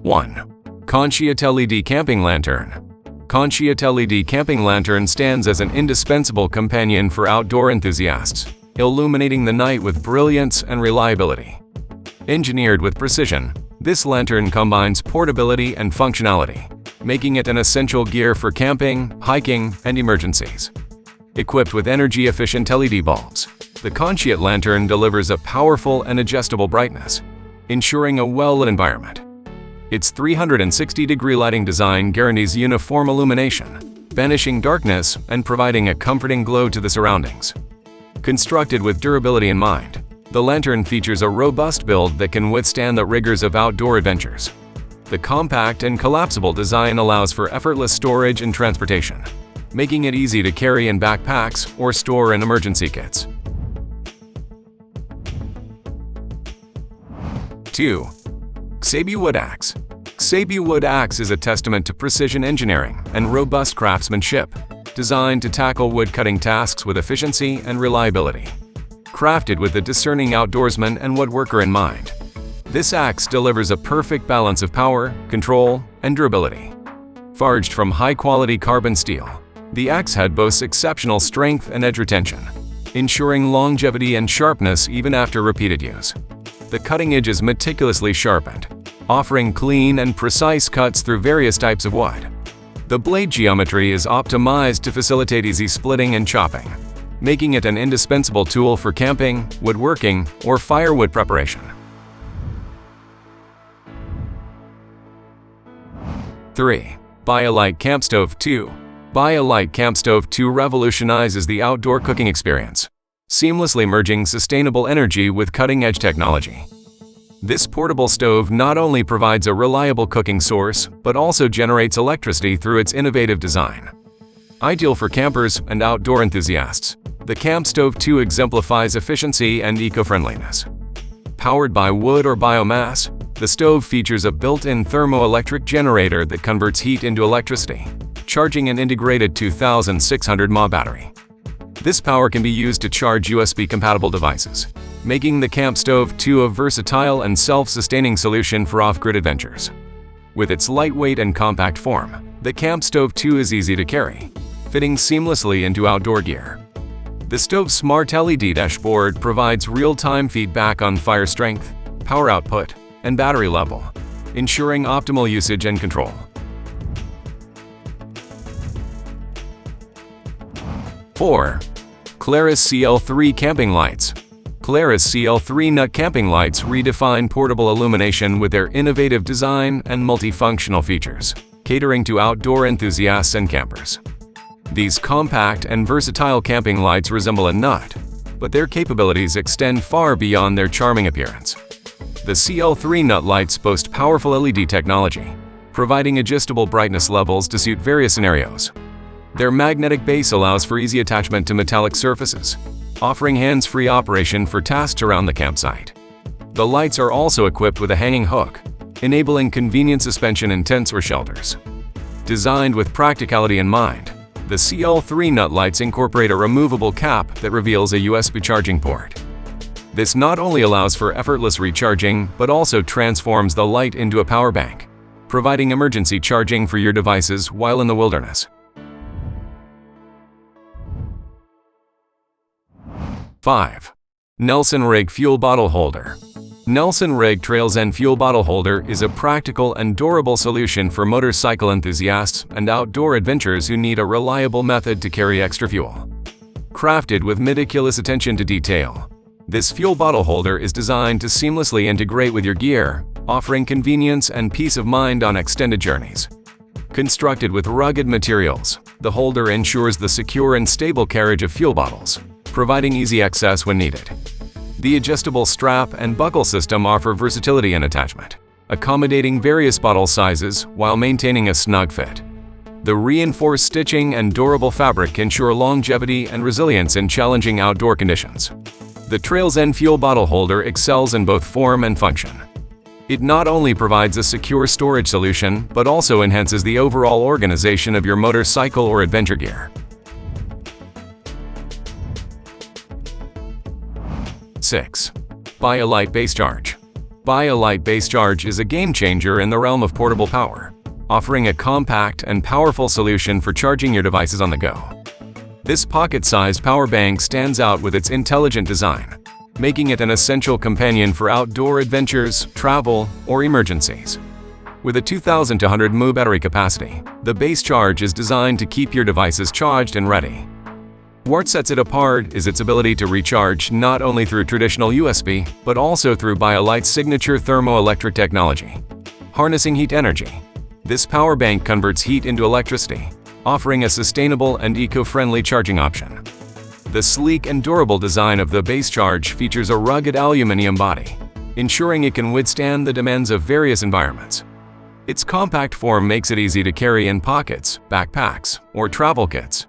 1. Consciat LED Camping Lantern. Consciat LED Camping Lantern stands as an indispensable companion for outdoor enthusiasts, illuminating the night with brilliance and reliability. Engineered with precision, this lantern combines portability and functionality, making it an essential gear for camping, hiking, and emergencies. Equipped with energy-efficient LED bulbs, the Consciat lantern delivers a powerful and adjustable brightness, ensuring a well-lit environment. Its 360-degree lighting design guarantees uniform illumination, banishing darkness and providing a comforting glow to the surroundings. Constructed with durability in mind, the lantern features a robust build that can withstand the rigors of outdoor adventures. The compact and collapsible design allows for effortless storage and transportation, making it easy to carry in backpacks or store in emergency kits. 2. Xebu Wood Axe. Xebu Wood Axe is a testament to precision engineering and robust craftsmanship, designed to tackle wood-cutting tasks with efficiency and reliability. Crafted with the discerning outdoorsman and woodworker in mind, this axe delivers a perfect balance of power, control, and durability. Forged from high-quality carbon steel, the axe head boasts exceptional strength and edge retention, ensuring longevity and sharpness even after repeated use. The cutting edge is meticulously sharpened, offering clean and precise cuts through various types of wood. The blade geometry is optimized to facilitate easy splitting and chopping, making it an indispensable tool for camping, woodworking, or firewood preparation. 3. BioLite Camp Stove 2. BioLite Camp Stove 2 revolutionizes the outdoor cooking experience, seamlessly merging sustainable energy with cutting-edge technology. This portable stove not only provides a reliable cooking source, but also generates electricity through its innovative design. Ideal for campers and outdoor enthusiasts, the Camp Stove 2 exemplifies efficiency and eco-friendliness. Powered by wood or biomass, the stove features a built-in thermoelectric generator that converts heat into electricity, charging an integrated 2600 mAh battery. This power can be used to charge USB-compatible devices, making the Camp Stove 2 a versatile and self-sustaining solution for off-grid adventures. With its lightweight and compact form, the Camp Stove 2 is easy to carry, fitting seamlessly into outdoor gear. The stove's smart LED dashboard provides real-time feedback on fire strength, power output, and battery level, ensuring optimal usage and control. 4. Claris CL3 Camping Lights. Claris CL3 Nut Camping Lights redefine portable illumination with their innovative design and multifunctional features, catering to outdoor enthusiasts and campers. These compact and versatile camping lights resemble a nut, but their capabilities extend far beyond their charming appearance. The CL3 nut lights boast powerful LED technology, providing adjustable brightness levels to suit various scenarios. Their magnetic base allows for easy attachment to metallic surfaces, offering hands-free operation for tasks around the campsite. The lights are also equipped with a hanging hook, enabling convenient suspension in tents or shelters. Designed with practicality in mind, the CL3 nut lights incorporate a removable cap that reveals a USB charging port. This not only allows for effortless recharging, but also transforms the light into a power bank, providing emergency charging for your devices while in the wilderness. 5. Nelson Rig Fuel Bottle Holder. Nelson Rig Trails End Fuel Bottle Holder is a practical and durable solution for motorcycle enthusiasts and outdoor adventurers who need a reliable method to carry extra fuel. Crafted with meticulous attention to detail, this fuel bottle holder is designed to seamlessly integrate with your gear, offering convenience and peace of mind on extended journeys. Constructed with rugged materials, the holder ensures the secure and stable carriage of fuel bottles, providing easy access when needed. The adjustable strap and buckle system offer versatility in attachment, accommodating various bottle sizes while maintaining a snug fit. The reinforced stitching and durable fabric ensure longevity and resilience in challenging outdoor conditions. The Trails End Fuel Bottle Holder excels in both form and function. It not only provides a secure storage solution, but also enhances the overall organization of your motorcycle or adventure gear. 6. BioLite Base Charge. BioLite Base Charge is a game-changer in the realm of portable power, offering a compact and powerful solution for charging your devices on the go. This pocket-sized power bank stands out with its intelligent design, making it an essential companion for outdoor adventures, travel, or emergencies. With a 2,200 mAh battery capacity, the Base Charge is designed to keep your devices charged and ready. What sets it apart is its ability to recharge not only through traditional USB, but also through BioLite's signature thermoelectric technology. Harnessing heat energy, this power bank converts heat into electricity, offering a sustainable and eco-friendly charging option. The sleek and durable design of the Base Charge features a rugged aluminum body, ensuring it can withstand the demands of various environments. Its compact form makes it easy to carry in pockets, backpacks, or travel kits,